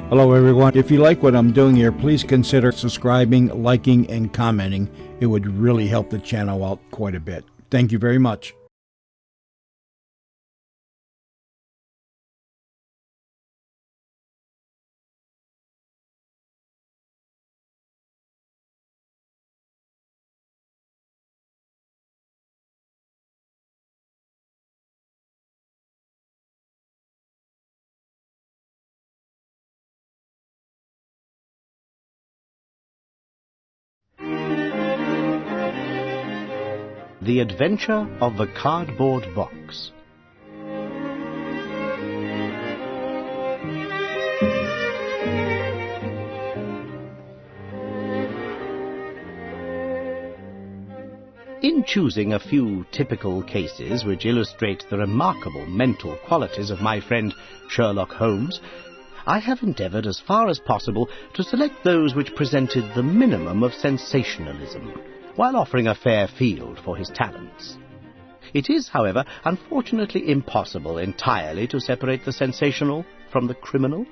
Hello everyone. If you like what I'm doing here, please consider subscribing, liking, and commenting. It would really help the channel out quite a bit. Thank you very much. The Adventure of the Cardboard Box. In choosing a few typical cases which illustrate the remarkable mental qualities of my friend Sherlock Holmes, I have endeavoured as far as possible to select those which presented the minimum of sensationalism, while offering a fair field for his talents. It is, however, unfortunately impossible entirely to separate the sensational from the criminal,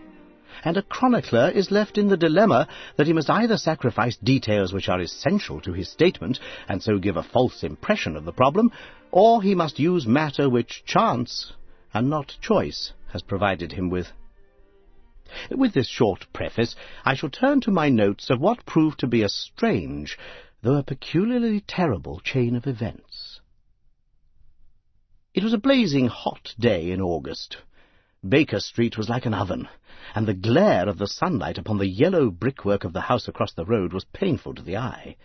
and a chronicler is left in the dilemma that he must either sacrifice details which are essential to his statement, and so give a false impression of the problem, or he must use matter which chance, and not choice, has provided him with. With this short preface, I shall turn to my notes of what proved to be a strange, though a peculiarly terrible chain of events. It was a blazing hot day in August. Baker Street was like an oven, and the glare of the sunlight upon the yellow brickwork of the house across the road was painful to the eye.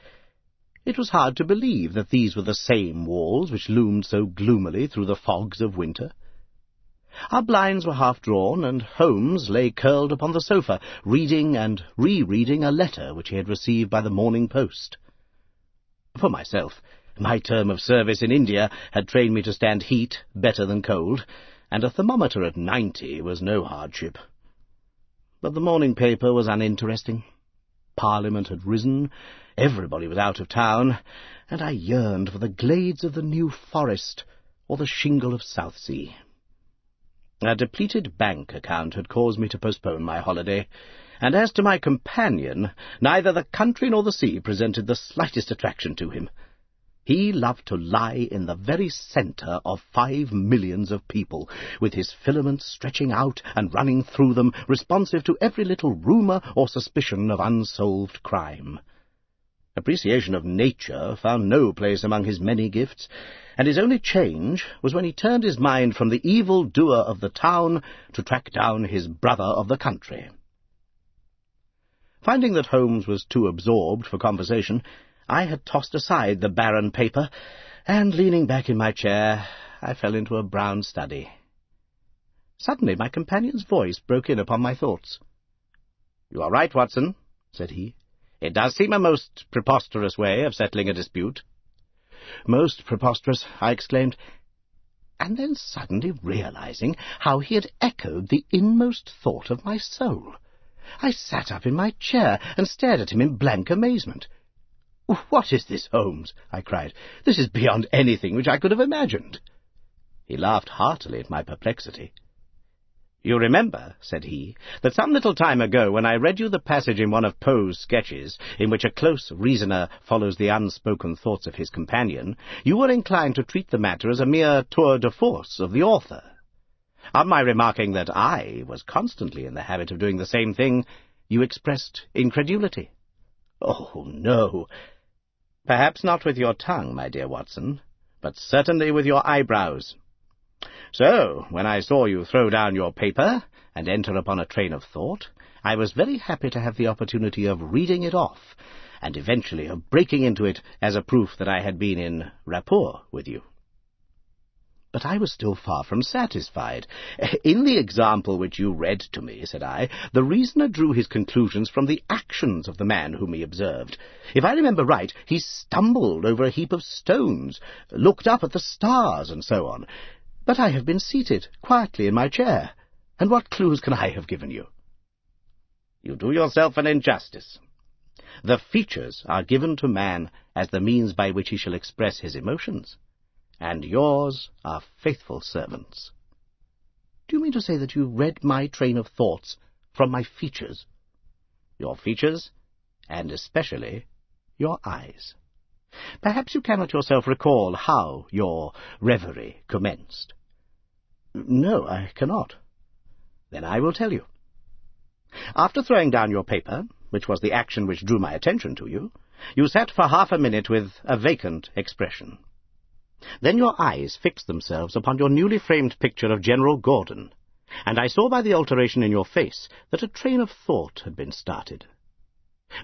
It was hard to believe that these were the same walls which loomed so gloomily through the fogs of winter. Our blinds were half drawn, and Holmes lay curled upon the sofa, reading and re-reading a letter which he had received by the morning post. For myself, my term of service in India had trained me to stand heat better than cold, and a thermometer at 90 was no hardship. But the morning paper was uninteresting. Parliament had risen, everybody was out of town, and I yearned for the glades of the New Forest or the shingle of Southsea. A depleted bank account had caused me to postpone my holiday, and as to my companion, neither the country nor the sea presented the slightest attraction to him. He loved to lie in the very centre of 5 millions of people, with his filaments stretching out and running through them, responsive to every little rumour or suspicion of unsolved crime. Appreciation of nature found no place among his many gifts, and his only change was when he turned his mind from the evil doer of the town to track down his brother of the country. Finding that Holmes was too absorbed for conversation, I had tossed aside the barren paper, and, leaning back in my chair, I fell into a brown study. Suddenly my companion's voice broke in upon my thoughts. "You are right, Watson," said he. "It does seem a most preposterous way of settling a dispute." "Most preposterous," I exclaimed, and then suddenly realizing how he had echoed the inmost thought of my soul, I sat up in my chair and stared at him in blank amazement. "What is this, Holmes?" I cried. "This is beyond anything which I could have imagined." He laughed heartily at my perplexity. "You remember," said he, "that some little time ago, when I read you the passage in one of Poe's sketches, in which a close reasoner follows the unspoken thoughts of his companion, you were inclined to treat the matter as a mere tour de force of the author. On my remarking that I was constantly in the habit of doing the same thing, you expressed incredulity." "Oh, no." "Perhaps not with your tongue, my dear Watson, but certainly with your eyebrows. So, when I saw you throw down your paper and enter upon a train of thought, I was very happy to have the opportunity of reading it off, and eventually of breaking into it as a proof that I had been in rapport with you." But I was still far from satisfied. "In the example which you read to me," said I, "the reasoner drew his conclusions from the actions of the man whom he observed. If I remember right, he stumbled over a heap of stones, looked up at the stars, and so on. But I have been seated quietly in my chair, and what clues can I have given you?" "You do yourself an injustice. The features are given to man as the means by which he shall express his emotions, and yours are faithful servants." "Do you mean to say that you read my train of thoughts from my features. Your features, and especially your eyes. Perhaps you cannot yourself recall how your reverie commenced. No, I cannot. Then I will tell you. After throwing down your paper, which was the action which drew my attention to you, you sat for half a minute with a vacant expression. Then your eyes fixed themselves upon your newly framed picture of General Gordon, and I saw by the alteration in your face that a train of thought had been started.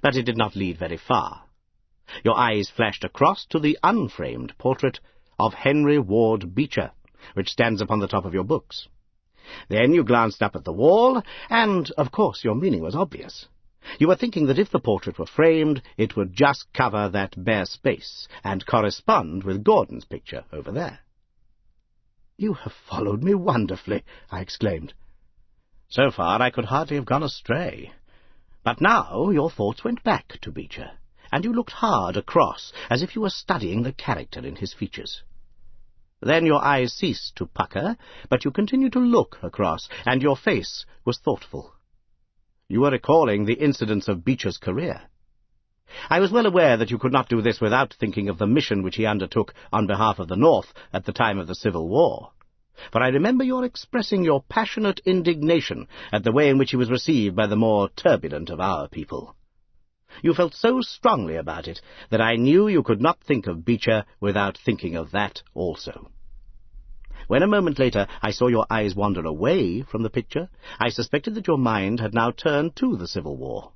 But it did not lead very far. Your eyes flashed across to the unframed portrait of Henry Ward Beecher, which stands upon the top of your books. Then you glanced up at the wall, and, of course, your meaning was obvious. You were thinking that if the portrait were framed, it would just cover that bare space, and correspond with Gordon's picture over there. "You have followed me wonderfully," I exclaimed. So far I could hardly have gone astray. But now your thoughts went back to Beecher, and you looked hard across, as if you were studying the character in his features. Then your eyes ceased to pucker, but you continued to look across, and your face was thoughtful. You were recalling the incidents of Beecher's career. I was well aware that you could not do this without thinking of the mission which he undertook on behalf of the North at the time of the Civil War, for I remember your expressing your passionate indignation at the way in which he was received by the more turbulent of our people. You felt so strongly about it that I knew you could not think of Beecher without thinking of that also. When a moment later I saw your eyes wander away from the picture, I suspected that your mind had now turned to the Civil War,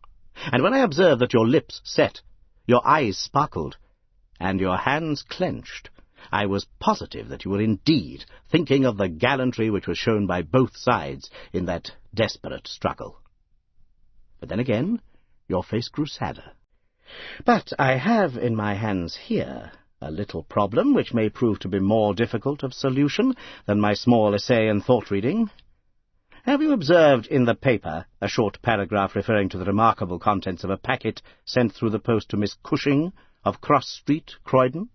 and when I observed that your lips set, your eyes sparkled, and your hands clenched, I was positive that you were indeed thinking of the gallantry which was shown by both sides in that desperate struggle. But then again, your face grew sadder. But I have in my hands here a little problem which may prove to be more difficult of solution than my small essay and thought-reading. Have you observed in the paper a short paragraph referring to the remarkable contents of a packet sent through the post to Miss Cushing of Cross Street, Croydon?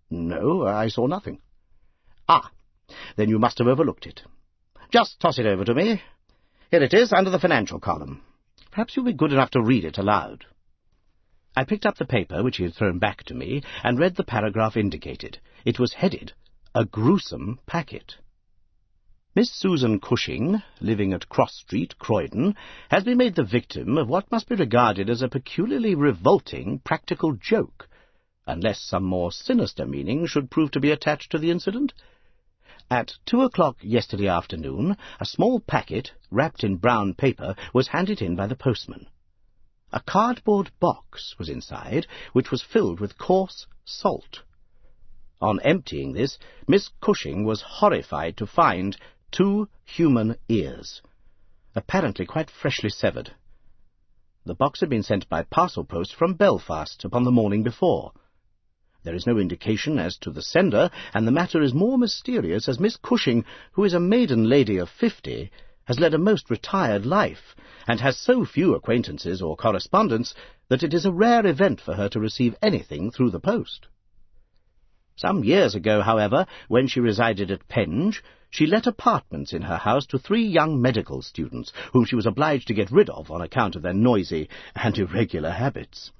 No, I saw nothing. Ah, then you must have overlooked it. Just toss it over to me. Here it is, under the financial column. Perhaps you'll be good enough to read it aloud. I picked up the paper which he had thrown back to me, and read the paragraph indicated. It was headed, "A Gruesome Packet." Miss Susan Cushing, living at Cross Street, Croydon, has been made the victim of what must be regarded as a peculiarly revolting practical joke, unless some more sinister meaning should prove to be attached to the incident. At 2 o'clock yesterday afternoon, a small packet, wrapped in brown paper, was handed in by the postman. A cardboard box was inside, which was filled with coarse salt. On emptying this, Miss Cushing was horrified to find 2 human ears, apparently quite freshly severed. The box had been sent by parcel post from Belfast upon the morning before. There is no indication as to the sender, and the matter is more mysterious as Miss Cushing, who is a maiden lady of 50, has led a most retired life, and has so few acquaintances or correspondents that it is a rare event for her to receive anything through the post. Some years ago, however, when she resided at Penge, she let apartments in her house to 3 young medical students, whom she was obliged to get rid of on account of their noisy and irregular habits.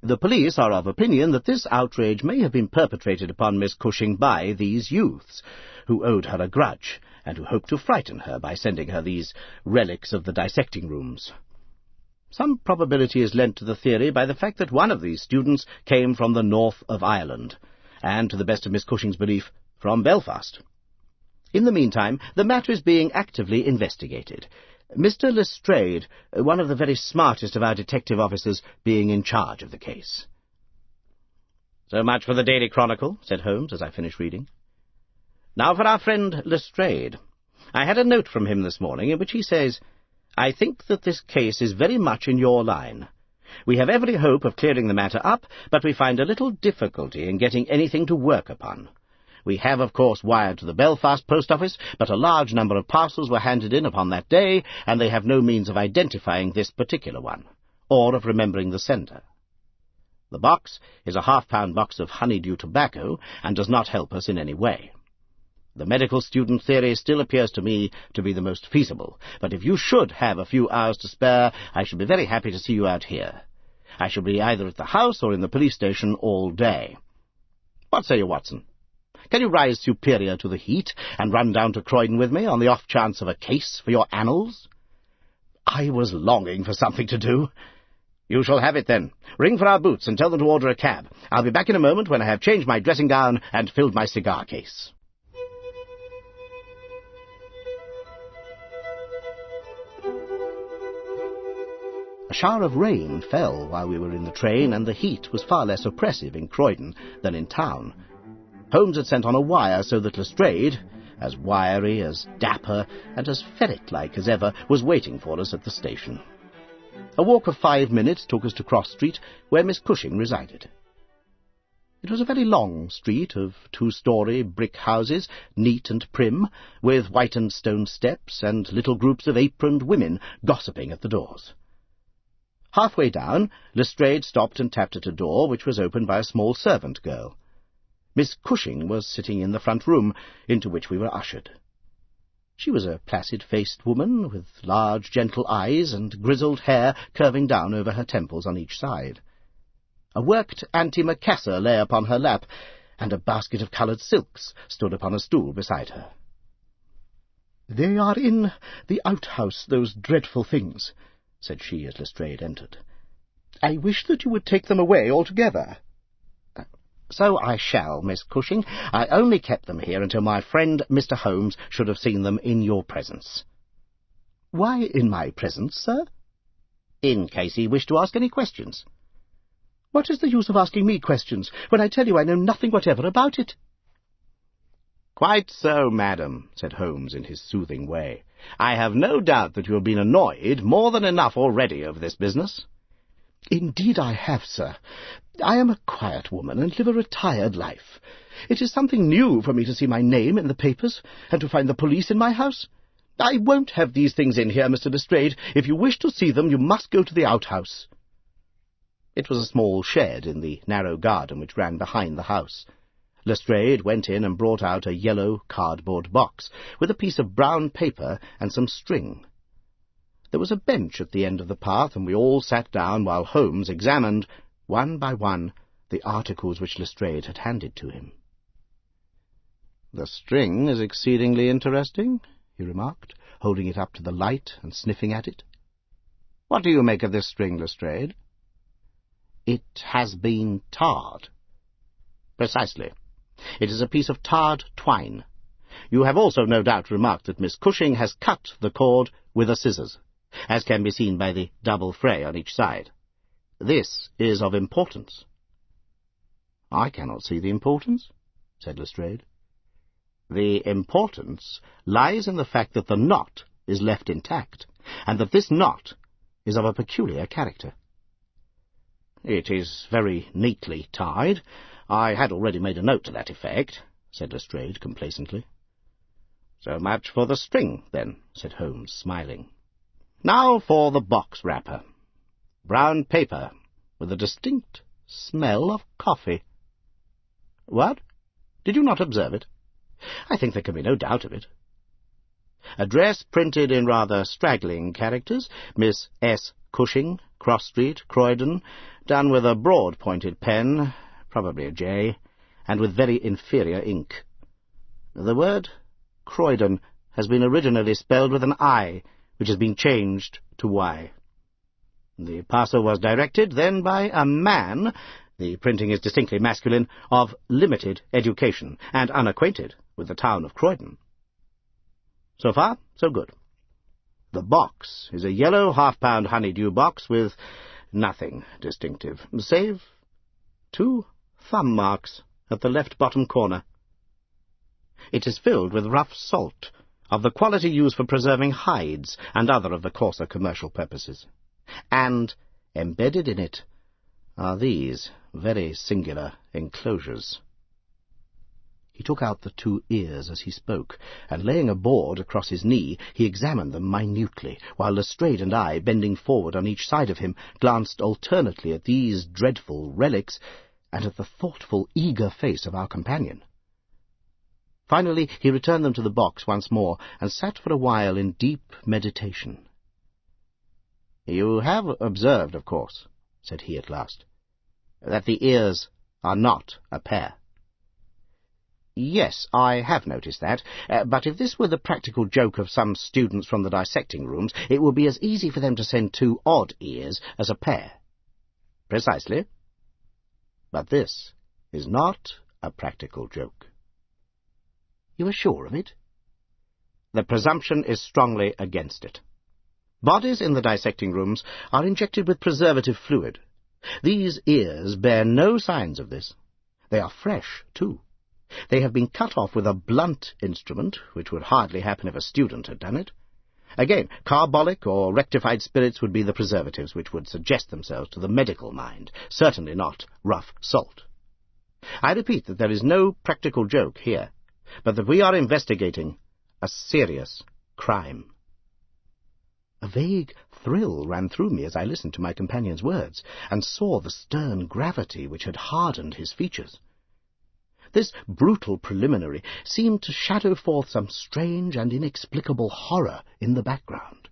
The police are of opinion that this outrage may have been perpetrated upon Miss Cushing by these youths, who owed her a grudge, and who hoped to frighten her by sending her these relics of the dissecting rooms. Some probability is lent to the theory by the fact that one of these students came from the north of Ireland, and, to the best of Miss Cushing's belief, from Belfast. In the meantime, the matter is being actively investigated, Mr. Lestrade, one of the very smartest of our detective officers, being in charge of the case. "So much for the Daily Chronicle," said Holmes as I finished reading. "Now for our friend Lestrade. I had a note from him this morning in which he says, 'I think that this case is very much in your line. We have every hope of clearing the matter up, but we find a little difficulty in getting anything to work upon. We have, of course, wired to the Belfast post office, but a large number of parcels were handed in upon that day, and they have no means of identifying this particular one, or of remembering the sender. The box is a half-pound box of honeydew tobacco, and does not help us in any way. The medical student theory still appears to me to be the most feasible, but if you should have a few hours to spare, I shall be very happy to see you out here. I shall be either at the house or in the police station all day. What say you, Watson? Can you rise superior to the heat and run down to Croydon with me on the off chance of a case for your annals? I was longing for something to do. You shall have it, then. Ring for our boots and tell them to order a cab. I'll be back in a moment when I have changed my dressing gown and filled my cigar case. A shower of rain fell while we were in the train, and the heat was far less oppressive in Croydon than in town. Holmes had sent on a wire so that Lestrade, as wiry, as dapper, and as ferret-like as ever, was waiting for us at the station. A walk of 5 minutes took us to Cross Street, where Miss Cushing resided. It was a very long street of 2-story brick houses, neat and prim, with whitened stone steps and little groups of aproned women gossiping at the doors. Halfway down, Lestrade stopped and tapped at a door, which was opened by a small servant girl. Miss Cushing was sitting in the front room, into which we were ushered. She was a placid-faced woman, with large, gentle eyes and grizzled hair curving down over her temples on each side. A worked antimacassar lay upon her lap, and a basket of coloured silks stood upon a stool beside her. "They are in the outhouse, those dreadful things," said she as Lestrade entered. "I wish that you would take them away altogether." "So I shall, Miss Cushing. I only kept them here until my friend Mr. Holmes should have seen them in your presence." "Why in my presence, sir?" "In case he wished to ask any questions." "What is the use of asking me questions, when I tell you I know nothing whatever about it?" "Quite so, madam," said Holmes in his soothing way. "I have no doubt that you have been annoyed more than enough already over this business." "Indeed I have, sir. I am a quiet woman, and live a retired life. It is something new for me to see my name in the papers, and to find the police in my house. I won't have these things in here, Mr. Lestrade. If you wish to see them, you must go to the outhouse." It was a small shed in the narrow garden which ran behind the house. Lestrade went in and brought out a yellow cardboard box, with a piece of brown paper and some string. There was a bench at the end of the path, and we all sat down while Holmes examined, one by one, the articles which Lestrade had handed to him. "The string is exceedingly interesting," he remarked, holding it up to the light and sniffing at it. "What do you make of this string, Lestrade?" "It has been tarred." "Precisely. It is a piece of tarred twine. You have also no doubt remarked that Miss Cushing has cut the cord with a scissors, as can be seen by the double fray on each side. This is of importance." "I cannot see the importance," said Lestrade. "The importance lies in the fact that the knot is left intact, and that this knot is of a peculiar character." "It is very neatly tied. I had already made a note to that effect," said Lestrade complacently. "So much for the string, then," said Holmes, smiling. "Now for the box wrapper. Brown paper, with a distinct smell of coffee. What? Did you not observe it? I think there can be no doubt of it. Address printed in rather straggling characters, Miss S. Cushing, Cross Street, Croydon, done with a broad-pointed pen, probably a J, and with very inferior ink. The word Croydon has been originally spelled with an I, which has been changed to Y. The parcel was directed then by a man, the printing is distinctly masculine, of limited education, and unacquainted with the town of Croydon. So far, so good. The box is a yellow half-pound honeydew box with nothing distinctive, save 2 thumb marks at the left bottom corner. It is filled with rough salt, of the quality used for preserving hides and other of the coarser commercial purposes. And embedded in it are these very singular enclosures. He took out the 2 ears as he spoke, and laying a board across his knee, he examined them minutely, while Lestrade and I, bending forward on each side of him, glanced alternately at these dreadful relics and at the thoughtful, eager face of our companion. Finally, he returned them to the box once more, and sat for a while in deep meditation. "You have observed, of course," said he at last, "that the ears are not a pair." "Yes, I have noticed that, but if this were the practical joke of some students from the dissecting rooms, it would be as easy for them to send two odd ears as a pair." "Precisely. But this is not a practical joke." "You are sure of it?" "The presumption is strongly against it. Bodies in the dissecting rooms are injected with preservative fluid. These ears bear no signs of this. They are fresh, too. They have been cut off with a blunt instrument, which would hardly happen if a student had done it. Again, carbolic or rectified spirits would be the preservatives which would suggest themselves to the medical mind, certainly not rough salt. I repeat that there is no practical joke here, but that we are investigating a serious crime." A vague thrill ran through me as I listened to my companion's words, and saw the stern gravity which had hardened his features. This brutal preliminary seemed to shadow forth some strange and inexplicable horror in the background.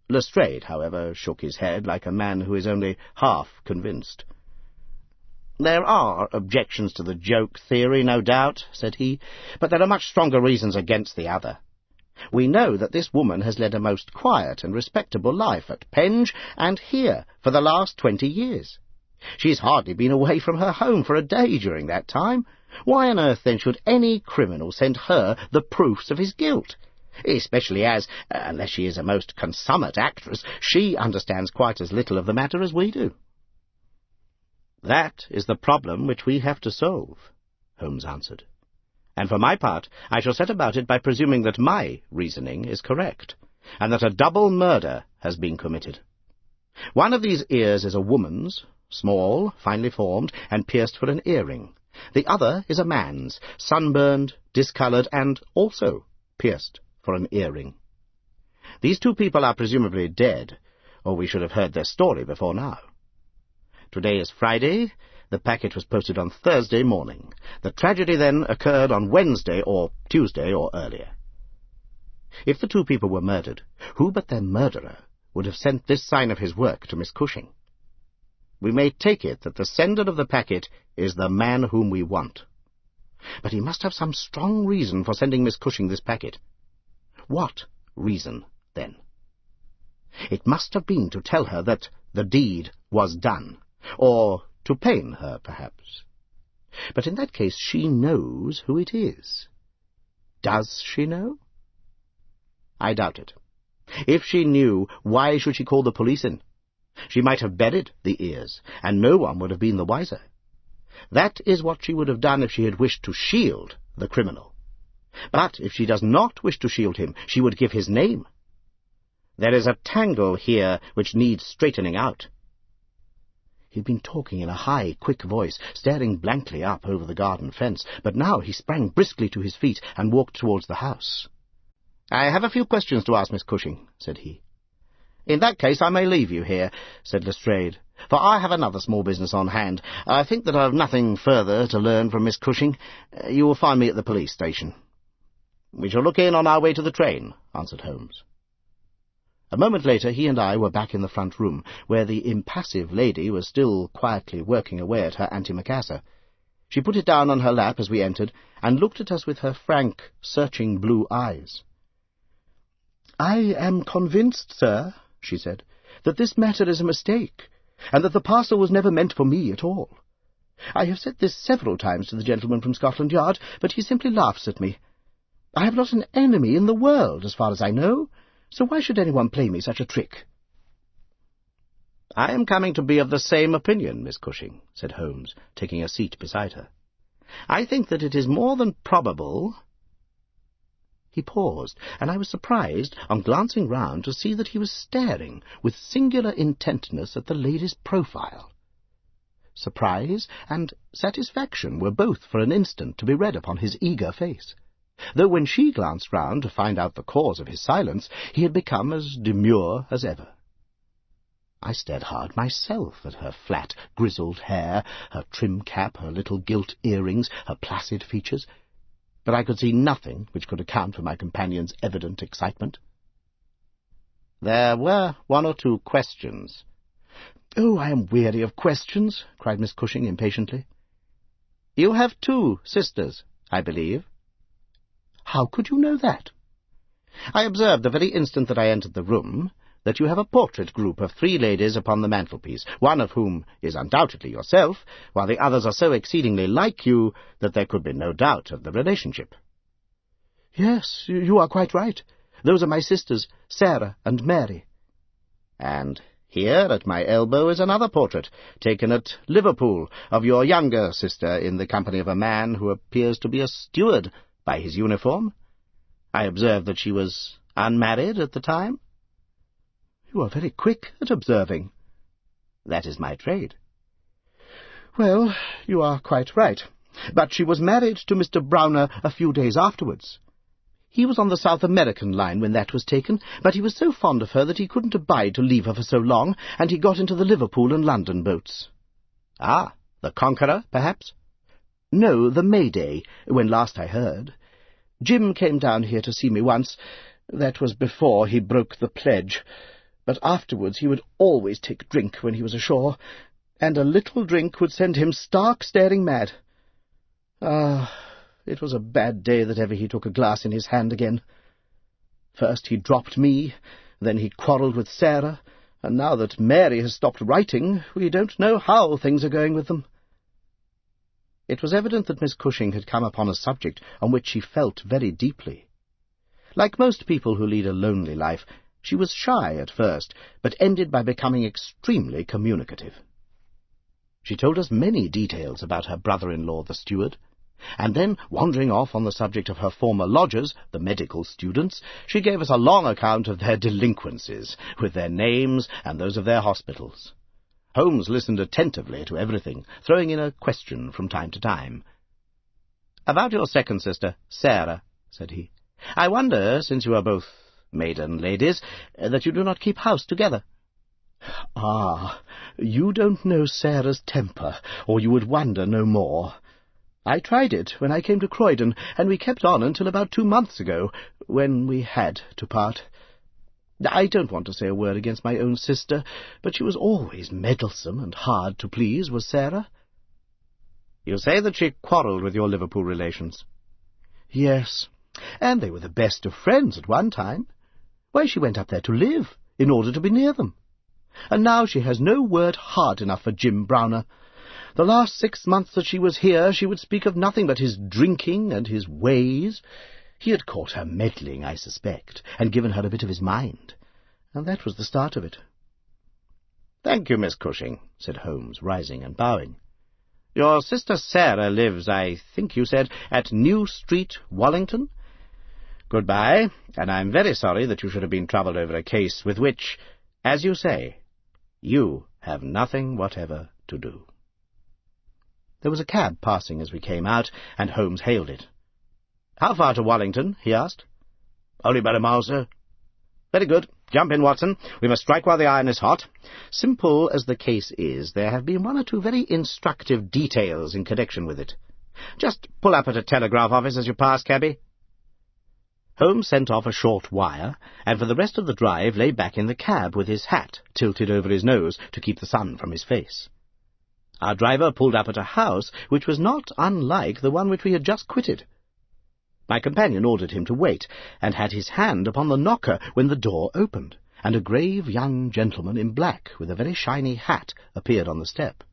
Lestrade, however, shook his head like a man who is only half convinced. "There are objections to the joke theory, no doubt," said he, "but there are much stronger reasons against the other. We know that this woman has led a most quiet and respectable life at Penge and here for the last 20 years. She's hardly been away from her home for a day during that time. Why on earth, then, should any criminal send her the proofs of his guilt? Especially as, unless she is a most consummate actress, she understands quite as little of the matter as we do." "That is the problem which we have to solve," Holmes answered. "And for my part, I shall set about it by presuming that my reasoning is correct, and that a double murder has been committed. One of these ears is a woman's, small, finely formed, and pierced for an earring. The other is a man's, sunburned, discoloured, and also pierced for an earring. These two people are presumably dead, or we should have heard their story before now. Today is Friday. The packet was posted on Thursday morning. The tragedy, then, occurred on Wednesday or Tuesday or earlier. If the two people were murdered, who but their murderer would have sent this sign of his work to Miss Cushing? We may take it that the sender of the packet is the man whom we want. But he must have some strong reason for sending Miss Cushing this packet. What reason, then? It must have been to tell her that the deed was done, or to pain her, perhaps. But in that case she knows who it is. Does she know? I doubt it. If she knew, why should she call the police in? She might have buried the ears, and no one would have been the wiser. That is what she would have done if she had wished to shield the criminal. But if she does not wish to shield him, she would give his name. There is a tangle here which needs straightening out." He had been talking in a high, quick voice, staring blankly up over the garden fence, but now he sprang briskly to his feet and walked towards the house. "I have a few questions to ask Miss Cushing," said he. "In that case I may leave you here," said Lestrade, "for I have another small business on hand. I think that I have nothing further to learn from Miss Cushing. You will find me at the police station." "We shall look in on our way to the train," answered Holmes. A moment later he and I were back in the front room, where the impassive lady was still quietly working away at her antimacassar. She put it down on her lap as we entered, and looked at us with her frank, searching blue eyes. "I am convinced, sir," she said, "that this matter is a mistake, and that the parcel was never meant for me at all. I have said this several times to the gentleman from Scotland Yard, but he simply laughs at me. I have not an enemy in the world, as far as I know, so why should anyone play me such a trick?" "I am coming to be of the same opinion, Miss Cushing," said Holmes, taking a seat beside her. "I think that it is more than probable—" He paused, and I was surprised, on glancing round, to see that he was staring with singular intentness at the lady's profile. Surprise and satisfaction were both for an instant to be read upon his eager face, though when she glanced round to find out the cause of his silence, he had become as demure as ever. I stared hard myself at her flat, grizzled hair, her trim cap, her little gilt earrings, her placid features. but I could see nothing which could account for my companion's evident excitement. There were one or two questions. "Oh, I am weary of questions," cried Miss Cushing impatiently. "You have 2 sisters, I believe." "How could you know that?" "I observed the very instant that I entered the room that you have a portrait group of 3 ladies upon the mantelpiece, one of whom is undoubtedly yourself, while the others are so exceedingly like you that there could be no doubt of the relationship." "Yes, you are quite right. Those are my sisters, Sarah and Mary." "And here at my elbow is another portrait, taken at Liverpool, of your younger sister in the company of a man who appears to be a steward by his uniform. I observed that she was unmarried at the time." "You are very quick at observing." "That is my trade." "Well, you are quite right. But she was married to Mr. Browner a few days afterwards. He was on the South American line when that was taken, but he was so fond of her that he couldn't abide to leave her for so long, and he got into the Liverpool and London boats." "Ah, the Conqueror, perhaps?" "No, the Mayday, when last I heard. Jim came down here to see me once. That was before he broke the pledge. But afterwards he would always take drink when he was ashore, and a little drink would send him stark staring mad. Ah, it was a bad day that ever he took a glass in his hand again. First he dropped me, then he quarrelled with Sarah, and now that Mary has stopped writing, we don't know how things are going with them." It was evident that Miss Cushing had come upon a subject on which she felt very deeply. Like most people who lead a lonely life, she was shy at first, but ended by becoming extremely communicative. She told us many details about her brother-in-law, the steward, and then, wandering off on the subject of her former lodgers, the medical students, she gave us a long account of their delinquencies, with their names and those of their hospitals. Holmes listened attentively to everything, throwing in a question from time to time. "About your second sister, Sarah," said he. "I wonder, since you are both maiden ladies, that you do not keep house together." "Ah, you don't know Sarah's temper, or you would wonder no more. I tried it when I came to Croydon, and we kept on until about 2 months ago, when we had to part. I don't want to say a word against my own sister, but she was always meddlesome and hard to please, was Sarah." "You say that she quarrelled with your Liverpool relations?" "Yes, and they were the best of friends at one time. Why, she went up there to live, in order to be near them. And now she has no word hard enough for Jim Browner. The last 6 months that she was here, she would speak of nothing but his drinking and his ways. He had caught her meddling, I suspect, and given her a bit of his mind, and that was the start of it." "Thank you, Miss Cushing," said Holmes, rising and bowing. "Your sister Sarah lives, I think you said, at New Street, Wallington? Good-bye, and I'm very sorry that you should have been troubled over a case with which, as you say, you have nothing whatever to do." There was a cab passing as we came out, and Holmes hailed it. "How far to Wallington?" he asked. "Only about a mile, sir." "Very good. Jump in, Watson. We must strike while the iron is hot. Simple as the case is, there have been 1 or 2 very instructive details in connection with it. Just pull up at a telegraph office as you pass, cabby." Holmes sent off a short wire, and for the rest of the drive lay back in the cab with his hat tilted over his nose to keep the sun from his face. Our driver pulled up at a house which was not unlike the one which we had just quitted. My companion ordered him to wait, and had his hand upon the knocker when the door opened, and a grave young gentleman in black with a very shiny hat appeared on the step.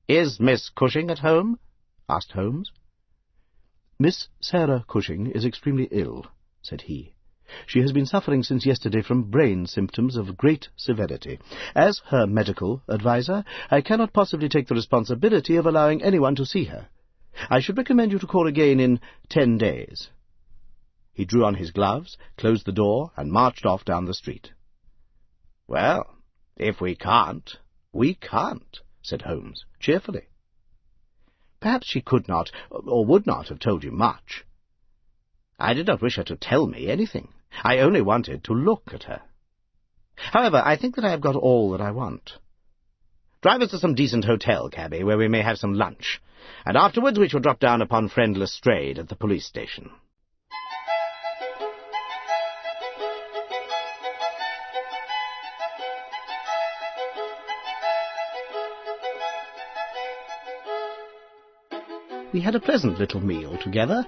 "Is Miss Cushing at home?" asked Holmes. "Miss Sarah Cushing is extremely ill," said he. "She has been suffering since yesterday from brain symptoms of great severity. As her medical adviser, I cannot possibly take the responsibility of allowing anyone to see her. I should recommend you to call again in 10 days. He drew on his gloves, closed the door, and marched off down the street. "Well, if we can't, we can't," said Holmes, cheerfully. "Perhaps she could not, or would not, have told you much." "I did not wish her to tell me anything. I only wanted to look at her. However, I think that I have got all that I want. Drive us to some decent hotel, cabby, where we may have some lunch, and afterwards we shall drop down upon friend Lestrade at the police station. We had a pleasant little meal together,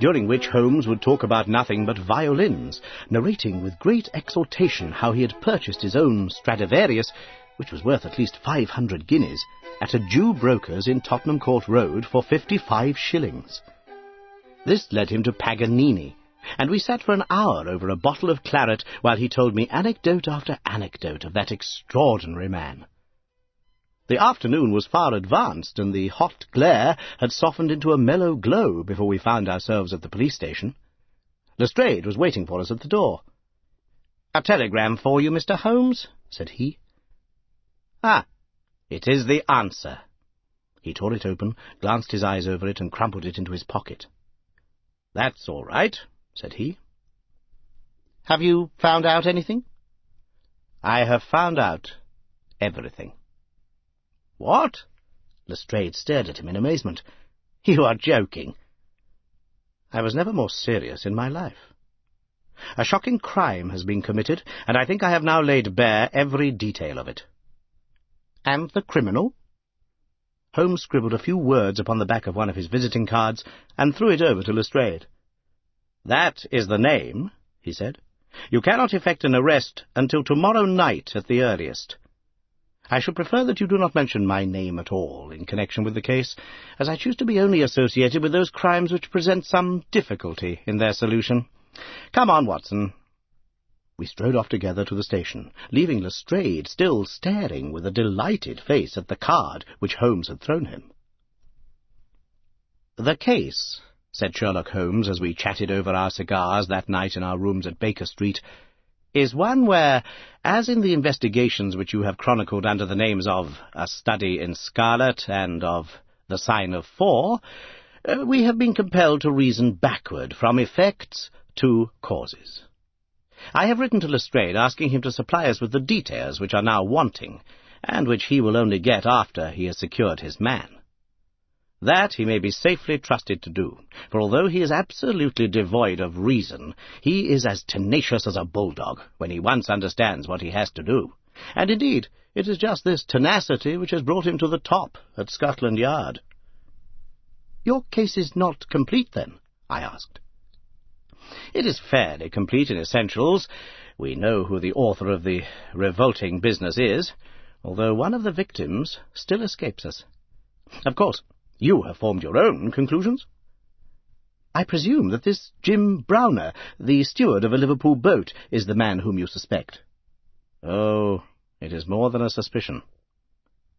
during which Holmes would talk about nothing but violins, narrating with great exultation how he had purchased his own Stradivarius, which was worth at least 500 guineas, at a Jew broker's in Tottenham Court Road for 55 shillings. This led him to Paganini, and we sat for an hour over a bottle of claret while he told me anecdote after anecdote of that extraordinary man. The afternoon was far advanced, and the hot glare had softened into a mellow glow before we found ourselves at the police station. Lestrade was waiting for us at the door. "A telegram for you, Mr. Holmes," said he. "Ah, it is the answer." He tore it open, glanced his eyes over it, and crumpled it into his pocket. "That's all right," said he. "Have you found out anything?" "I have found out everything." "What?" Lestrade stared at him in amazement. "You are joking." I was never more serious in my life. "A shocking crime has been committed, and I think I have now laid bare every detail of it." "And the criminal?" Holmes scribbled a few words upon the back of one of his visiting cards, and threw it over to Lestrade. "That is the name," he said. "You cannot effect an arrest until tomorrow night at the earliest. I should prefer that you do not mention my name at all in connection with the case, as I choose to be only associated with those crimes which present some difficulty in their solution. Come on, Watson." We strode off together to the station, leaving Lestrade still staring with a delighted face at the card which Holmes had thrown him. "The case," said Sherlock Holmes as we chatted over our cigars that night in our rooms at Baker Street, "is one where, as in the investigations which you have chronicled under the names of A Study in Scarlet and of The Sign of Four, we have been compelled to reason backward from effects to causes. I have written to Lestrade asking him to supply us with the details which are now wanting, and which he will only get after he has secured his man. That he may be safely trusted to do, for although he is absolutely devoid of reason, he is as tenacious as a bulldog when he once understands what he has to do, and indeed it is just this tenacity which has brought him to the top at Scotland Yard." "Your case is not complete, then?" I asked. "It is fairly complete in essentials. We know who the author of the revolting business is, although one of the victims still escapes us. Of course, you have formed your own conclusions." "I presume that this Jim Browner, the steward of a Liverpool boat, is the man whom you suspect." "Oh, it is more than a suspicion."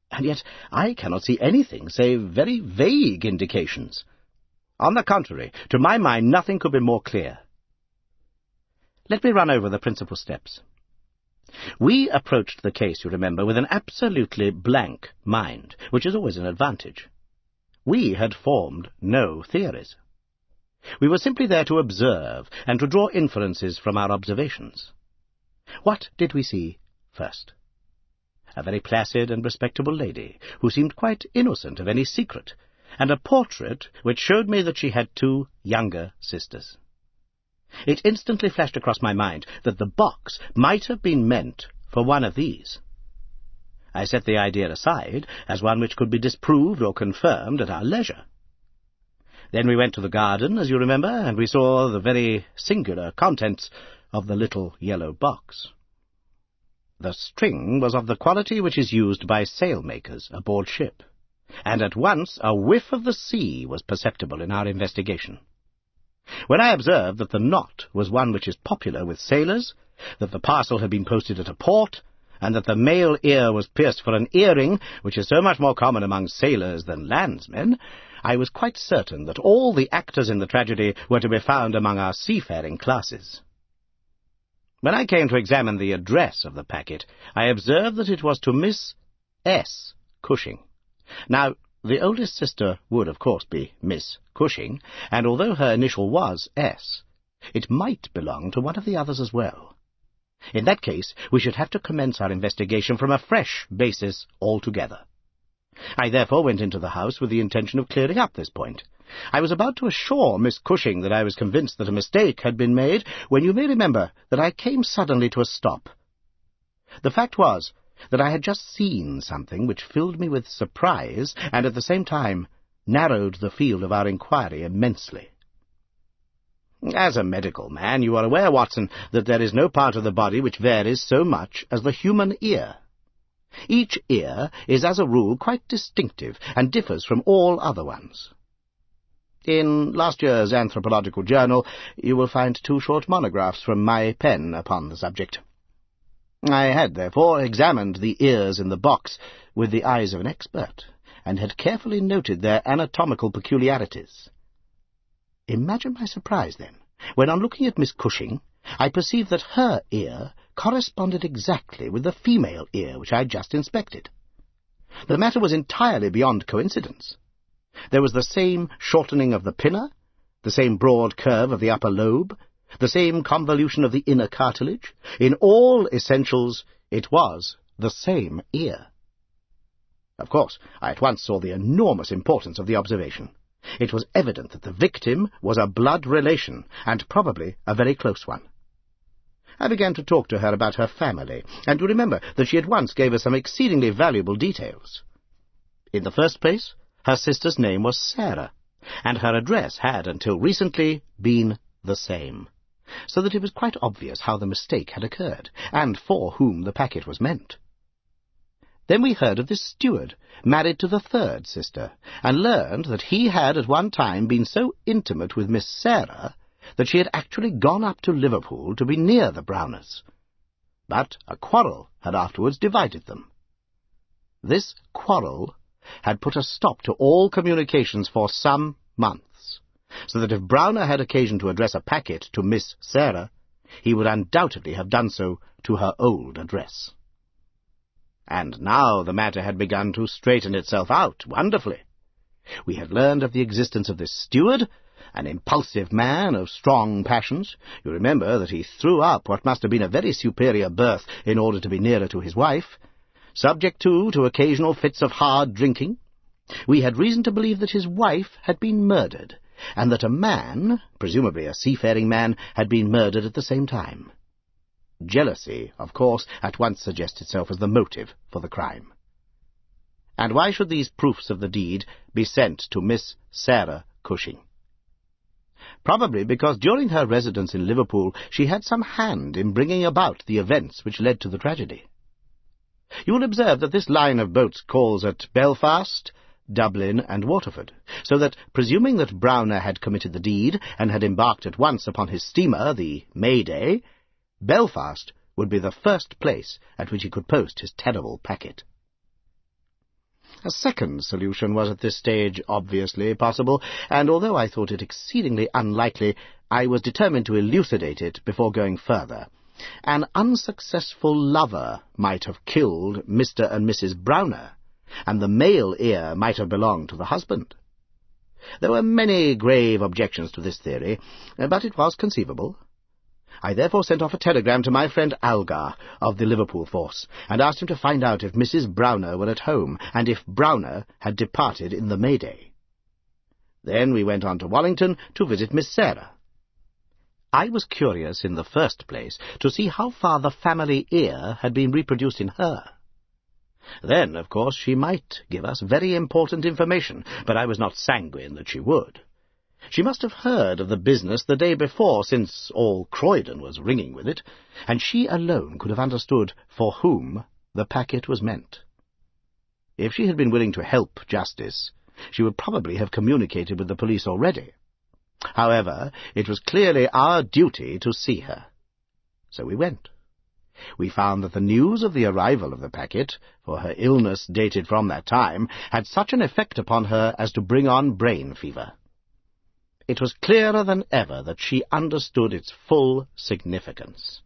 "And yet I cannot see anything save very vague indications." "On the contrary, to my mind nothing could be more clear. Let me run over the principal steps. We approached the case, you remember, with an absolutely blank mind, which is always an advantage. We had formed no theories. We were simply there to observe and to draw inferences from our observations. What did we see first? A very placid and respectable lady, who seemed quite innocent of any secret, and a portrait which showed me that she had 2 younger sisters. It instantly flashed across my mind that the box might have been meant for one of these. I set the idea aside as one which could be disproved or confirmed at our leisure. Then we went to the garden, as you remember, and we saw the very singular contents of the little yellow box. The string was of the quality which is used by sailmakers aboard ship, and at once a whiff of the sea was perceptible in our investigation. When I observed that the knot was one which is popular with sailors, that the parcel had been posted at a port, and that the male ear was pierced for an earring, which is so much more common among sailors than landsmen, I was quite certain that all the actors in the tragedy were to be found among our seafaring classes. When I came to examine the address of the packet, I observed that it was to Miss S. Cushing. Now, the oldest sister would, of course, be Miss Cushing, and although her initial was S, it might belong to one of the others as well. In that case, we should have to commence our investigation from a fresh basis altogether. I therefore went into the house with the intention of clearing up this point. I was about to assure Miss Cushing that I was convinced that a mistake had been made, when you may remember that I came suddenly to a stop. The fact was that I had just seen something which filled me with surprise, and at the same time narrowed the field of our inquiry immensely. As a medical man, you are aware, Watson, that there is no part of the body which varies so much as the human ear. Each ear is, as a rule, quite distinctive, and differs from all other ones. In last year's Anthropological Journal you will find 2 short monographs from my pen upon the subject. I had, therefore, examined the ears in the box with the eyes of an expert, and had carefully noted their anatomical peculiarities. Imagine my surprise, then, when, on looking at Miss Cushing, I perceived that her ear corresponded exactly with the female ear which I had just inspected. The matter was entirely beyond coincidence. There was the same shortening of the pinna, the same broad curve of the upper lobe, the same convolution of the inner cartilage. In all essentials, it was the same ear. Of course, I at once saw the enormous importance of the observation. It was evident that the victim was a blood relation, and probably a very close one. I began to talk to her about her family, and you remember that she at once gave us some exceedingly valuable details. In the first place, her sister's name was Sarah, and her address had until recently been the same, so that it was quite obvious how the mistake had occurred, and for whom the packet was meant. Then we heard of this steward, married to the third sister, and learned that he had at one time been so intimate with Miss Sarah that she had actually gone up to Liverpool to be near the Browners. But a quarrel had afterwards divided them. This quarrel had put a stop to all communications for some months, so that if Browner had occasion to address a packet to Miss Sarah, he would undoubtedly have done so to her old address. And now the matter had begun to straighten itself out wonderfully. We had learned of the existence of this steward, an impulsive man of strong passions. You remember that he threw up what must have been a very superior berth in order to be nearer to his wife, subject to occasional fits of hard drinking. We had reason to believe that his wife had been murdered, and that a man, presumably a seafaring man, had been murdered at the same time. Jealousy, of course, at once suggests itself as the motive for the crime. And why should these proofs of the deed be sent to Miss Sarah Cushing? Probably because during her residence in Liverpool she had some hand in bringing about the events which led to the tragedy. You will observe that this line of boats calls at Belfast, Dublin, and Waterford, so that, presuming that Browner had committed the deed and had embarked at once upon his steamer, the Mayday, Belfast would be the first place at which he could post his terrible packet. A second solution was at this stage obviously possible, and although I thought it exceedingly unlikely, I was determined to elucidate it before going further. An unsuccessful lover might have killed Mr. and Mrs. Browner, and the male ear might have belonged to the husband. There were many grave objections to this theory, but it was conceivable. I therefore sent off a telegram to my friend Algar of the Liverpool force, and asked him to find out if Mrs. Browner were at home, and if Browner had departed in the Mayday. Then we went on to Wallington to visit Miss Sarah. I was curious, in the first place, to see how far the family ear had been reproduced in her. Then, of course, she might give us very important information, but I was not sanguine that she would. She must have heard of the business the day before, since all Croydon was ringing with it, and she alone could have understood for whom the packet was meant. If she had been willing to help justice, she would probably have communicated with the police already. However, it was clearly our duty to see her. So we went. We found that the news of the arrival of the packet, for her illness dated from that time, had such an effect upon her as to bring on brain fever. It was clearer than ever that she understood its full significance,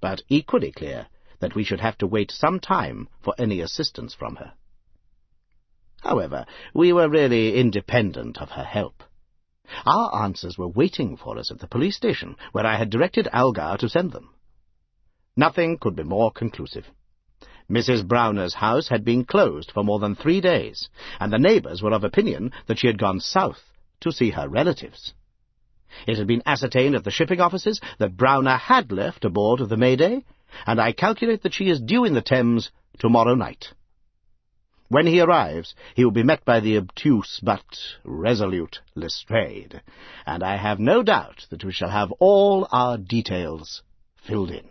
but equally clear that we should have to wait some time for any assistance from her. However, we were really independent of her help. Our answers were waiting for us at the police station, where I had directed Algar to send them. Nothing could be more conclusive. Mrs. Browner's house had been closed for more than 3 days, and the neighbours were of opinion that she had gone south to see her relatives. It had been ascertained at the shipping offices that Browner had left aboard of the Mayday, and I calculate that she is due in the Thames tomorrow night. When he arrives, he will be met by the obtuse but resolute Lestrade, and I have no doubt that we shall have all our details filled in.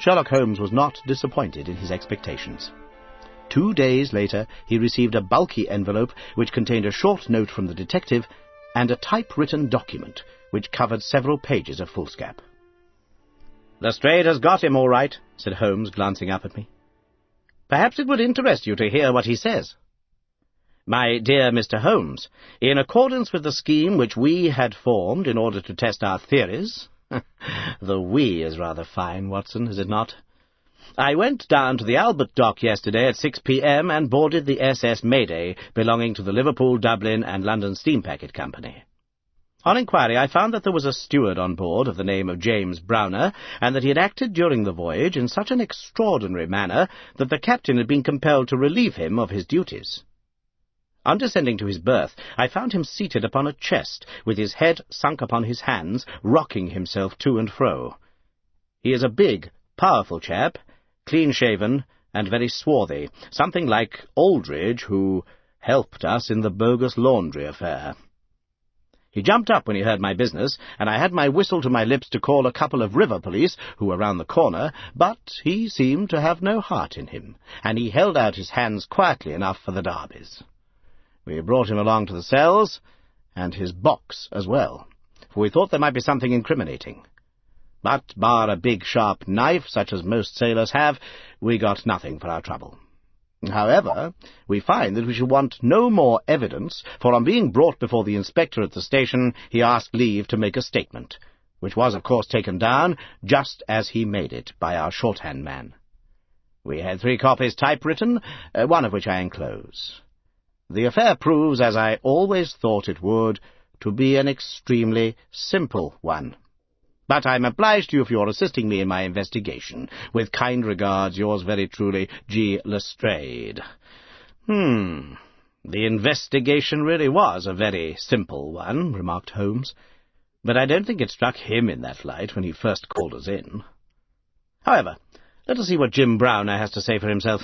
Sherlock Holmes was not disappointed in his expectations. 2 days later he received a bulky envelope which contained a short note from the detective and a typewritten document which covered several pages of foolscap. "Lestrade has got him all right," said Holmes, glancing up at me. "Perhaps it would interest you to hear what he says. My dear Mr. Holmes, in accordance with the scheme which we had formed in order to test our theories—" The "we" is rather fine, Watson, is it not? "I went down to the Albert Dock yesterday at 6 p.m. and boarded the SS Mayday, belonging to the Liverpool, Dublin, and London Steam Packet Company. On inquiry, I found that there was a steward on board of the name of James Browner, and that he had acted during the voyage in such an extraordinary manner that the captain had been compelled to relieve him of his duties. On descending to his berth, I found him seated upon a chest, with his head sunk upon his hands, rocking himself to and fro. He is a big, powerful chap, clean-shaven, and very swarthy, something like Aldridge, who helped us in the bogus laundry affair. He jumped up when he heard my business, and I had my whistle to my lips to call a couple of river police, who were round the corner, but he seemed to have no heart in him, and he held out his hands quietly enough for the derbies. We brought him along to the cells, and his box as well, for we thought there might be something incriminating. But, bar a big sharp knife, such as most sailors have, we got nothing for our trouble. However, we find that we shall want no more evidence, for on being brought before the inspector at the station, he asked leave to make a statement, which was, of course, taken down, just as he made it, by our shorthand man. We had 3 copies typewritten, one of which I enclose. The affair proves, as I always thought it would, to be an extremely simple one. But I am obliged to you for your assisting me in my investigation. With kind regards, yours very truly, G. Lestrade. The investigation really was a very simple one, remarked Holmes, but I don't think it struck him in that light when he first called us in. However, let us see what Jim Browner has to say for himself.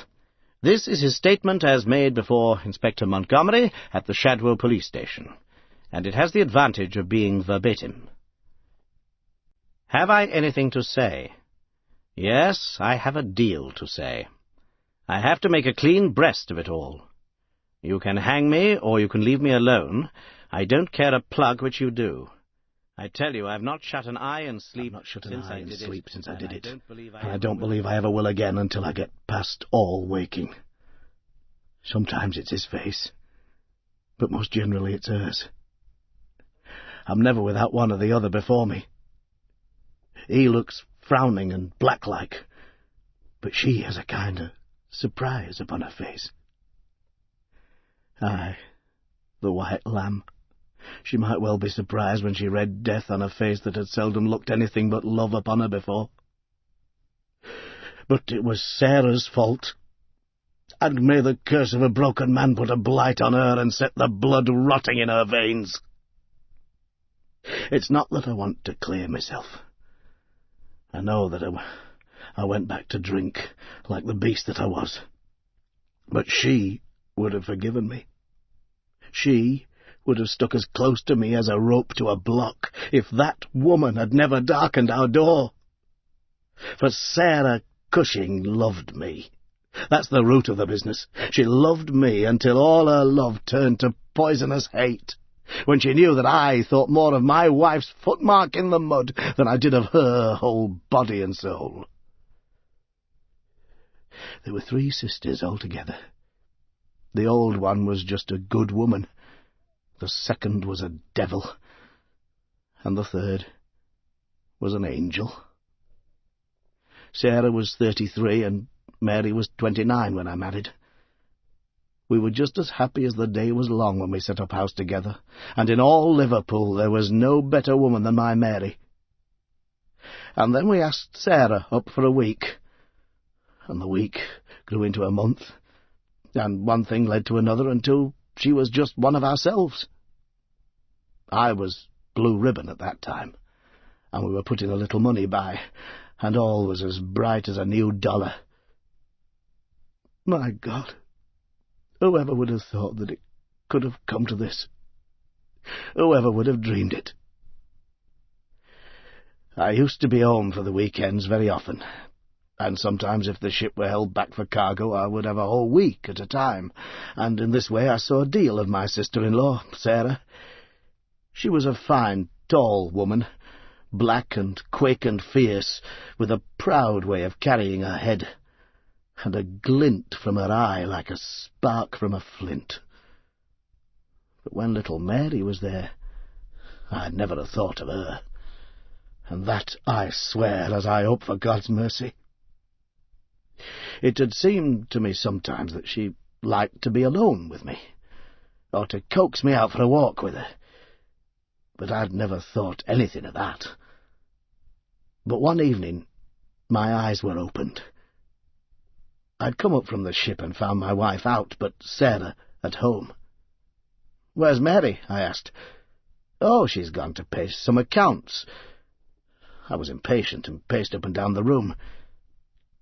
This is his statement as made before Inspector Montgomery at the Shadwell police station, and it has the advantage of being verbatim. "Have I anything to say? Yes, I have a deal to say. I have to make a clean breast of it all. You can hang me, or you can leave me alone. I don't care a plug which you do. I tell you, I have not shut an eye in sleep since I did it, and I don't believe I ever will again until I get past all waking. Sometimes it's his face, but most generally it's hers. I'm never without one or the other before me. He looks frowning and black-like, but she has a kind of surprise upon her face. Aye, the white lamb. She might well be surprised when she read death on a face that had seldom looked anything but love upon her before. But it was Sarah's fault, and may the curse of a broken man put a blight on her and set the blood rotting in her veins. It's not that I want to clear myself. I know that I went back to drink, like the beast that I was. But she would have forgiven me. She would have stuck as close to me as a rope to a block if that woman had never darkened our door. For Sarah Cushing loved me. That's the root of the business. She loved me until all her love turned to poisonous hate. when she knew that I thought more of my wife's footmark in the mud than I did of her whole body and soul. There were 3 sisters altogether. The old one was just a good woman, the second was a devil, and the third was an angel. Sarah was 33, and Mary was 29 when I married. We were just as happy as the day was long when we set up house together, and in all Liverpool there was no better woman than my Mary. And then we asked Sarah up for a week, and the week grew into a month, and one thing led to another until she was just one of ourselves. I was blue ribbon at that time, and we were putting a little money by, and all was as bright as a new dollar. My God, whoever would have thought that it could have come to this? Whoever would have dreamed it? I used to be home for the weekends very often, and sometimes if the ship were held back for cargo I would have a whole week at a time, and in this way I saw a deal of my sister-in-law, Sarah. She was a fine, tall woman, black and quick and fierce, with a proud way of carrying her head, and a glint from her eye like a spark from a flint. But when little Mary was there, I'd never have thought of her, and that I swear as I hope for God's mercy. It had seemed to me sometimes that she liked to be alone with me, or to coax me out for a walk with her, but I'd never thought anything of that. But one evening my eyes were opened. I'd come up from the ship and found my wife out, but Sarah at home. "Where's Mary?" I asked. "Oh, she's gone to pay some accounts." I was impatient and paced up and down the room.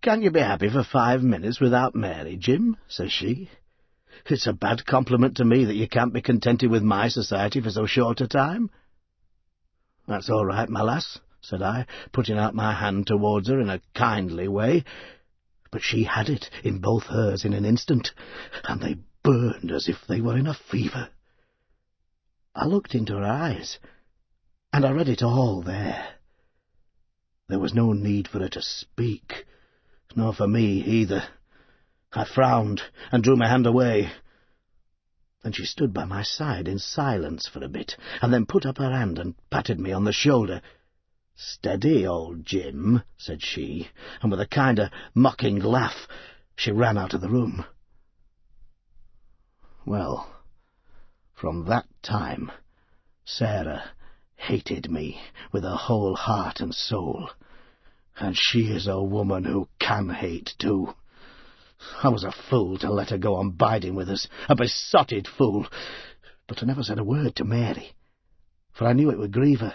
"Can you be happy for 5 minutes without Mary, Jim?" says she. "It's a bad compliment to me that you can't be contented with my society for so short a time." "That's all right, my lass," said I, putting out my hand towards her in a kindly way. But she had it in both hers in an instant, and they burned as if they were in a fever. I looked into her eyes, and I read it all there. There was no need for her to speak, nor for me either. I frowned and drew my hand away. Then she stood by my side in silence for a bit, and then put up her hand and patted me on the shoulder. "Steady, old Jim," said she, and with a kind of mocking laugh she ran out of the room. Well, from that time Sarah hated me with her whole heart and soul, and she is a woman who can hate too. I was a fool to let her go on biding with us, a besotted fool, but I never said a word to Mary, for I knew it would grieve her.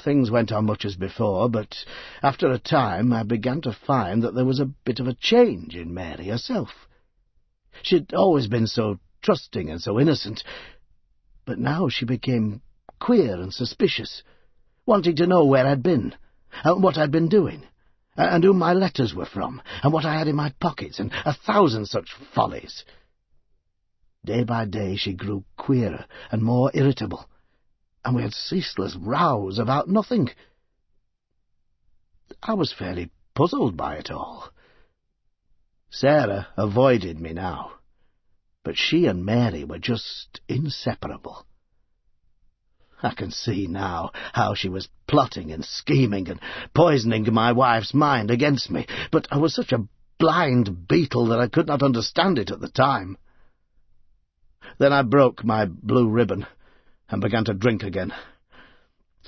Things went on much as before, but after a time I began to find that there was a bit of a change in Mary herself. She'd always been so trusting and so innocent, but now she became queer and suspicious, wanting to know where I'd been, and what I'd been doing, and who my letters were from, and what I had in my pockets, and 1,000 such follies. Day by day she grew queerer and more irritable, and we had ceaseless rows about nothing. I was fairly puzzled by it all. Sarah avoided me now, but she and Mary were just inseparable. I can see now how she was plotting and scheming and poisoning my wife's mind against me, but I was such a blind beetle that I could not understand it at the time. Then I broke my blue ribbon and began to drink again,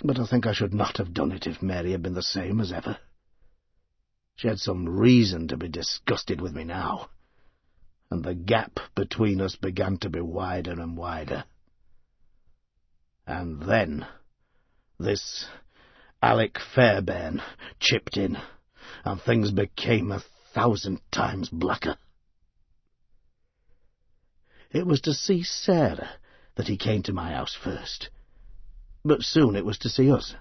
but I think I should not have done it if Mary had been the same as ever. She had some reason to be disgusted with me now, and the gap between us began to be wider and wider. And then this Alec Fairbairn chipped in, and things became 1,000 times blacker. It was to see Sarah that he came to my house first, but soon it was to see us,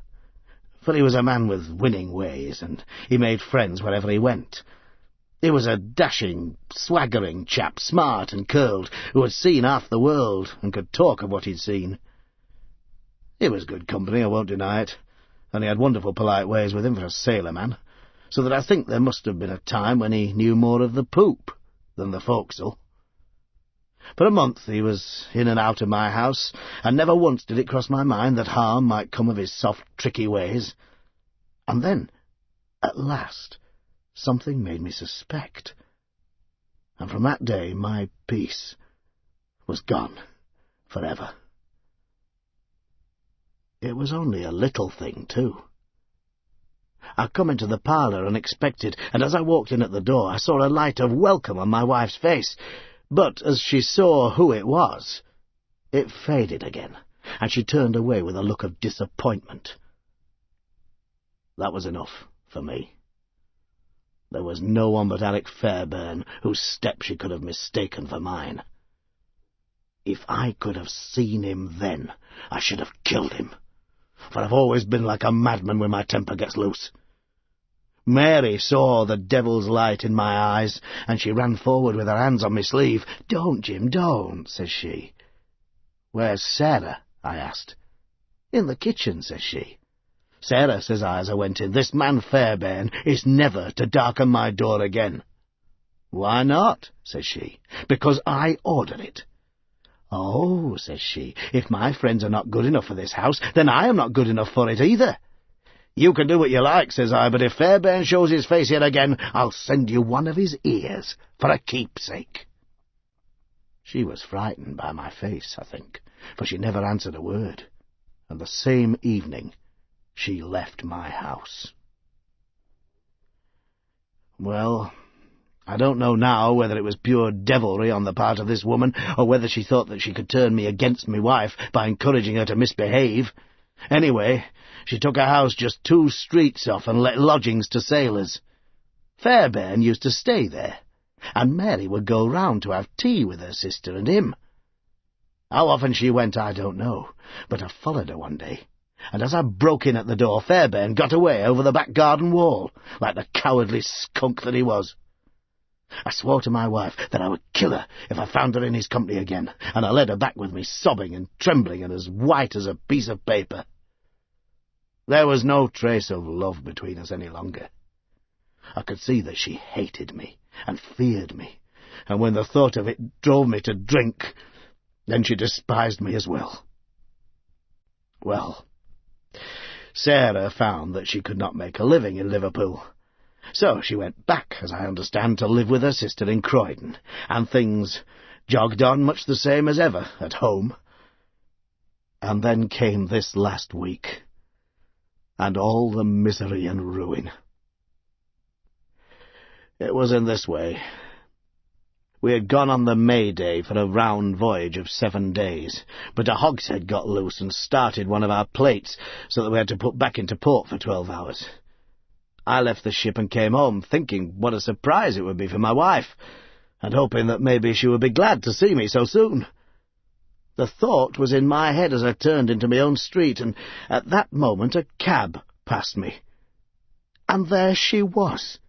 for he was a man with winning ways, and he made friends wherever he went. He was a dashing, swaggering chap, smart and curled, who had seen half the world and could talk of what he'd seen. He was good company, I won't deny it, and he had wonderful polite ways with him for a sailor man, so that I think there must have been a time when he knew more of the poop than the forecastle. For a month he was in and out of my house, and never once did it cross my mind that harm might come of his soft, tricky ways. And then, at last, something made me suspect, and from that day my peace was gone forever. It was only a little thing, too. I come into the parlour unexpected, and as I walked in at the door I saw a light of welcome on my wife's face, but as she saw who it was, it faded again, and she turned away with a look of disappointment. That was enough for me. There was no one but Alec Fairbairn whose step she could have mistaken for mine. If I could have seen him then, I should have killed him, for I've always been like a madman when my temper gets loose. Mary saw the devil's light in my eyes, and she ran forward with her hands on my sleeve. "Don't, Jim, don't," says she. "Where's Sarah?" I asked. "In the kitchen," says she. "Sarah," says I as I went in, "this man Fairbairn is never to darken my door again." "Why not?" says she. "Because I ordered it." "Oh," says she, "if my friends are not good enough for this house, then I am not good enough for it either." "You can do what you like," says I, "but if Fairbairn shows his face here again, I'll send you one of his ears for a keepsake." She was frightened by my face, I think, for she never answered a word, and the same evening she left my house. Well, I don't know now whether it was pure devilry on the part of this woman, or whether she thought that she could turn me against me wife by encouraging her to misbehave. Anyway, she took a house just 2 streets off and let lodgings to sailors. Fairbairn used to stay there, and Mary would go round to have tea with her sister and him. How often she went I don't know, but I followed her one day, and as I broke in at the door, Fairbairn got away over the back garden wall, like the cowardly skunk that he was. I swore to my wife that I would kill her if I found her in his company again, and I led her back with me, sobbing and trembling and as white as a piece of paper. There was no trace of love between us any longer. I could see that she hated me and feared me, and when the thought of it drove me to drink, then she despised me as well. Well, Sarah found that she could not make a living in Liverpool, so she went back, as I understand, to live with her sister in Croydon, and things jogged on much the same as ever at home. And then came this last week, and all the misery and ruin. It was in this way. We had gone on the May Day for a round voyage of 7 days, but a hogshead got loose and started one of our plates, so that we had to put back into port for 12 hours. I left the ship and came home, thinking what a surprise it would be for my wife, and hoping that maybe she would be glad to see me so soon. The thought was in my head as I turned into my own street, and at that moment a cab passed me. And there she was,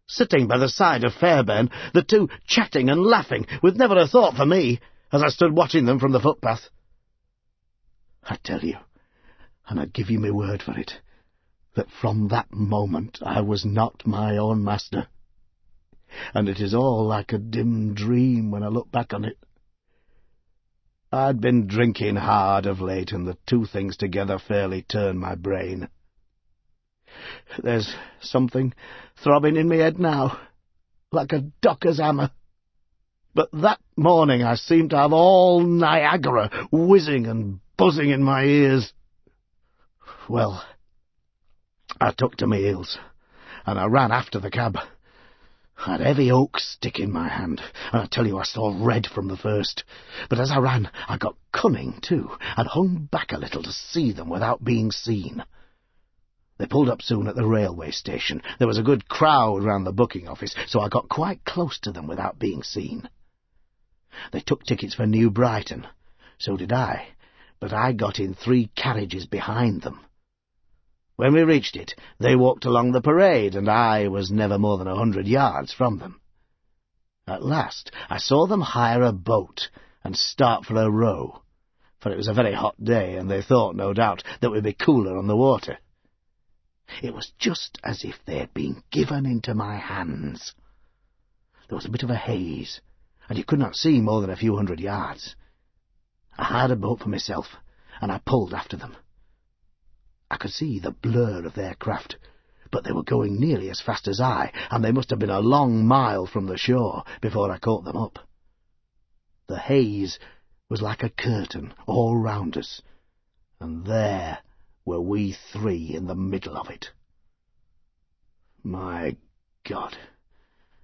sitting by the side of Fairbairn, the two chatting and laughing, with never a thought for me, as I stood watching them from the footpath. I tell you, and I give you my word for it, that from that moment I was not my own master, and it is all like a dim dream when I look back on it. I'd been drinking hard of late, and the two things together fairly turned my brain. There's something throbbing in me head now, like a docker's hammer. But that morning I seemed to have all Niagara whizzing and buzzing in my ears. Well, I took to my heels, and I ran after the cab. I had a heavy oak stick in my hand, and I tell you I saw red from the first. But as I ran, I got cunning, too, and hung back a little to see them without being seen. They pulled up soon at the railway station. There was a good crowd round the booking office, so I got quite close to them without being seen. They took tickets for New Brighton. So did I, but I got in 3 carriages behind them. When we reached it, they walked along the parade, and I was never more than 100 yards from them. At last I saw them hire a boat and start for a row, for it was a very hot day, and they thought, no doubt, that we'd be cooler on the water. It was just as if they had been given into my hands. There was a bit of a haze, and you could not see more than a few 100 yards. I hired a boat for myself, and I pulled after them. I could see the blur of their craft, but they were going nearly as fast as I, and they must have been a long mile from the shore before I caught them up. The haze was like a curtain all round us, and there were we three in the middle of it. My God,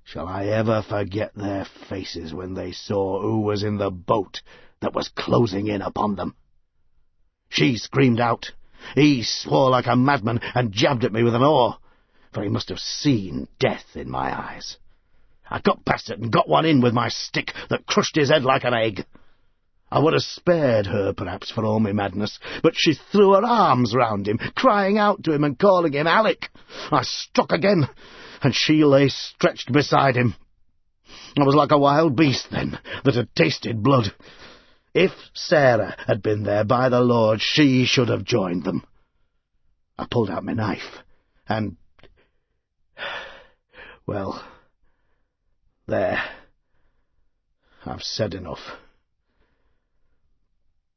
shall I ever forget their faces when they saw who was in the boat that was closing in upon them? She screamed out. He swore like a madman and jabbed at me with an oar, for he must have seen death in my eyes. I got past it and got one in with my stick that crushed his head like an egg. I would have spared her, perhaps, for all my madness, but she threw her arms round him, crying out to him and calling him Alec. I struck again, and she lay stretched beside him. I was like a wild beast then, that had tasted blood. If Sarah had been there, by the Lord, she should have joined them. I pulled out my knife, and... well, there. I've said enough.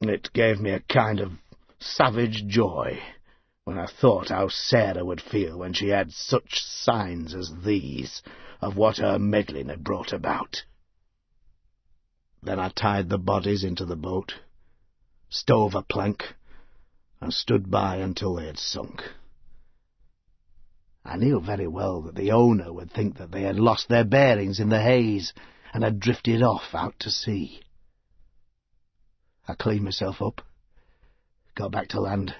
It gave me a kind of savage joy when I thought how Sarah would feel when she had such signs as these of what her meddling had brought about. Then I tied the bodies into the boat, stove a plank, and stood by until they had sunk. I knew very well that the owner would think that they had lost their bearings in the haze and had drifted off out to sea. I cleaned myself up, got back to land,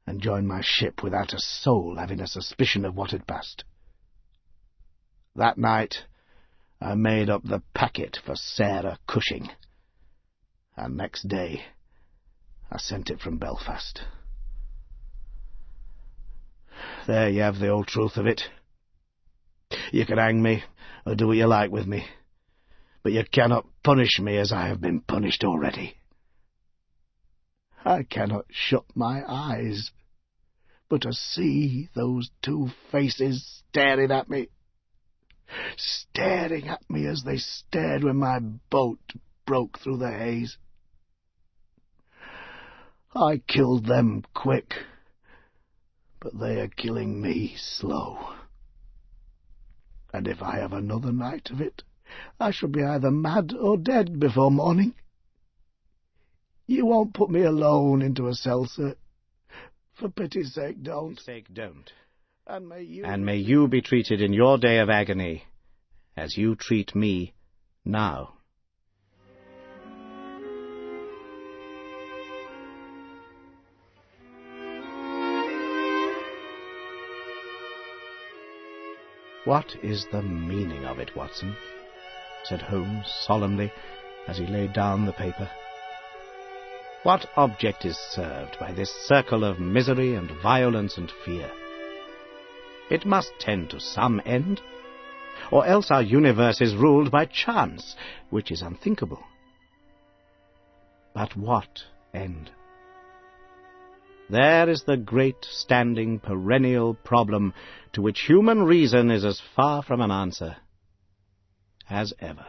and joined my ship without a soul having a suspicion of what had passed. That night I made up the packet for Sarah Cushing, and next day I sent it from Belfast. There you have the old truth of it. You can hang me, or do what you like with me, but you cannot punish me as I have been punished already. I cannot shut my eyes, but to see those two faces staring at me as they stared when my boat broke through the haze. I killed them quick, but they are killing me slow. And if I have another night of it, I shall be either mad or dead before morning. You won't put me alone into a cell, sir. For pity's sake, don't. And may you be treated in your day of agony as you treat me now. What is the meaning of it, Watson? Said Holmes solemnly as he laid down the paper. What object is served by this circle of misery and violence and fear? It must tend to some end, or else our universe is ruled by chance, which is unthinkable. But what end? There is the great, standing, perennial problem to which human reason is as far from an answer as ever.